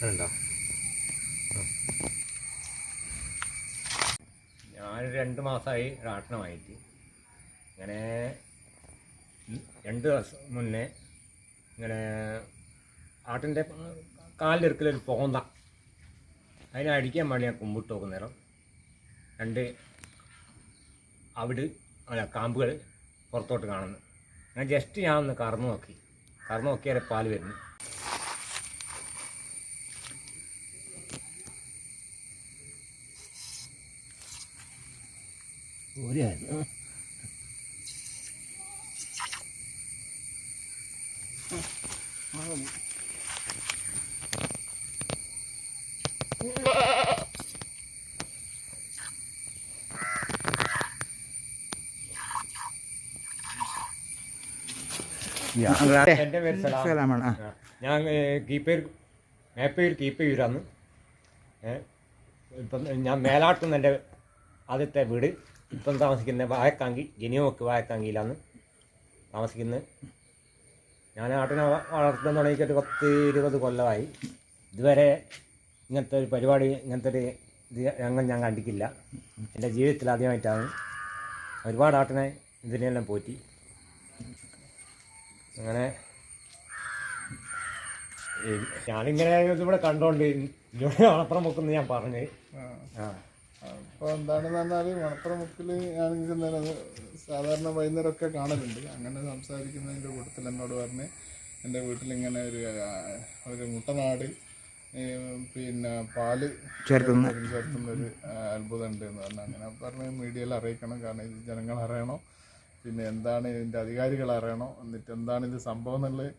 ആട്ടുണ്ടോ? ഞാനൊരു 2 മാസമായി ആട്ടണമായിട്ട്. ഇങ്ങനെ 2 ദിവസം മുന്നേ ഇങ്ങനെ ആട്ടിൻ്റെ കാലിലിറക്കലൊരു പോന്ത, അതിനെ അടിക്കാൻ വേണ്ടി ഞാൻ കുമ്പിട്ട് നോക്കുന്നേരം 2 കാമ്പുകൾ പുറത്തോട്ട് കാണുന്നു. ഞാൻ ജസ്റ്റ് ഒന്ന് കറന്നു നോക്കിയാൽ പാല് വരുന്നു. എൻ്റെ പേര് സലാമാണ്. ഞാൻ മേപ്പേര് കീപ്പയൂരാന്ന്. ഇപ്പം ഞാൻ മേലാട്ടുന്ന എൻ്റെ ആദ്യത്തെ വീട്. ഇപ്പം താമസിക്കുന്നത് വായക്കാങ്കി, ജനിയോക്ക് വായക്കാങ്കിയിലാണ് താമസിക്കുന്നത്. ഞാൻ ആട്ടിനെ വളർത്താൻ തുടങ്ങിയിട്ട് 10-20 കൊല്ലമായി. ഇതുവരെ ഇങ്ങനത്തെ ഒരു പരിപാടി, ഇങ്ങനത്തെ ഒരു രംഗം ഞാൻ കണ്ടിട്ടില്ല. എൻ്റെ ജീവിതത്തിൽ ആദ്യമായിട്ടാണ്. ഒരുപാട് ആട്ടിനെ ഇതിനെല്ലാം പോറ്റി. അങ്ങനെ ഞാനിങ്ങനെ ഇതിവിടെ കണ്ടോണ്ട് ഇവിടെ മണപ്പുറം മുക്കെന്ന് ഞാൻ പറഞ്ഞു. അപ്പോൾ എന്താണെന്ന് പറഞ്ഞാൽ മണപ്പുറം മുക്കിൽ ഞാൻ സാധാരണ വൈകുന്നേരമൊക്കെ കാണലുണ്ട്. അങ്ങനെ സംസാരിക്കുന്നതിൻ്റെ കൂട്ടത്തിൽ എന്നോട് പറഞ്ഞ് എൻ്റെ വീട്ടിലിങ്ങനെ ഒരു മുട്ടനാട് പിന്നെ പാല് ചേർത്തുന്നൊരു അത്ഭുതം ഉണ്ട് എന്ന് പറഞ്ഞു. അങ്ങനെ പറഞ്ഞ് മീഡിയയിൽ അറിയിക്കണം, കാരണം ഇത് ജനങ്ങൾ അറിയണം, പിന്നെ എന്താണ് ഇതിൻ്റെ അധികാരികൾ അറിയണം, എന്നിട്ട് എന്താണ് ഇത് സംഭവം എന്നുള്ളത്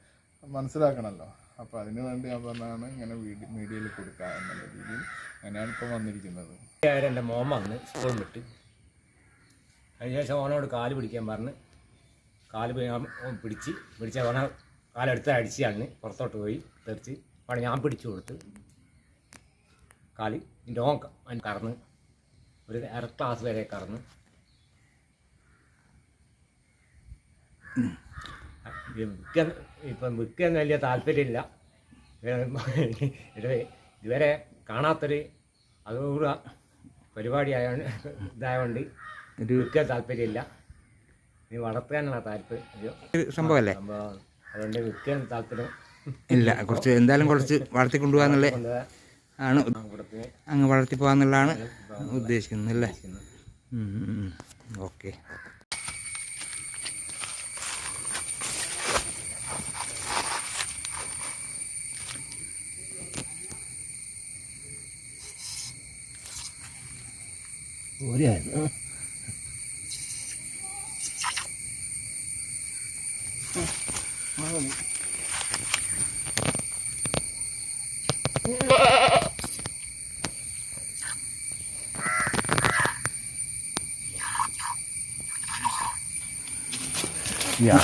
മനസ്സിലാക്കണമല്ലോ. അപ്പോൾ അതിന് വേണ്ടി ഞാൻ പറഞ്ഞാണ് ഇങ്ങനെ മീഡിയയിൽ കൊടുക്കുക എന്നുള്ള രീതിയിൽ അങ്ങനെയാണ് ഇപ്പോൾ വന്നിരിക്കുന്നത്. എൻ്റെ മോൻ വന്ന് സ്കൂൾ വിട്ട് അതിനുശേഷം ഓനോട് കാല് പിടിക്കാൻ പറഞ്ഞ് കാല് പിടിച്ച ഓനെ കാലെടുത്ത് അടിച്ചാണ് പുറത്തോട്ട് പോയി തെറിച്ച്. അവിടെ ഞാൻ പിടിച്ചു കൊടുത്ത് കാല് എൻ്റെ ഓൻ അതിന് കറന്ന് ഒരു 1/2 ക്ലാസ് വരെ കറന്ന്. ഇപ്പം വിൽക്കാൻ വലിയ താല്പര്യമില്ല. ഇതുവരെ കാണാത്തൊരു അതുകൂട പരിപാടി ഇതായതുകൊണ്ട് വിൽക്കാൻ താല്പര്യമില്ല. ഇത് വളർത്താനുള്ള താല്പര്യം സംഭവമല്ലേ. അതുകൊണ്ട് വിൽക്കാൻ താല്പര്യം ഇല്ല. കുറച്ച് വളർത്തി കൊണ്ടുപോകാന്നുള്ള ആണ്, അങ്ങ് വളർത്തി പോകാന്നുള്ളതാണ് ഉദ്ദേശിക്കുന്നത് അല്ലേ? ഓക്കെ.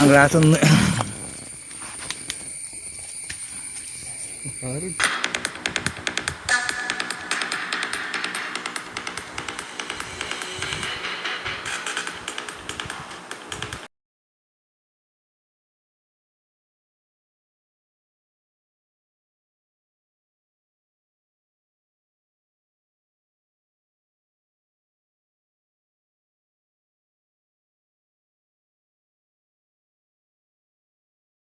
ഗ്ലാസ് ഒന്ന്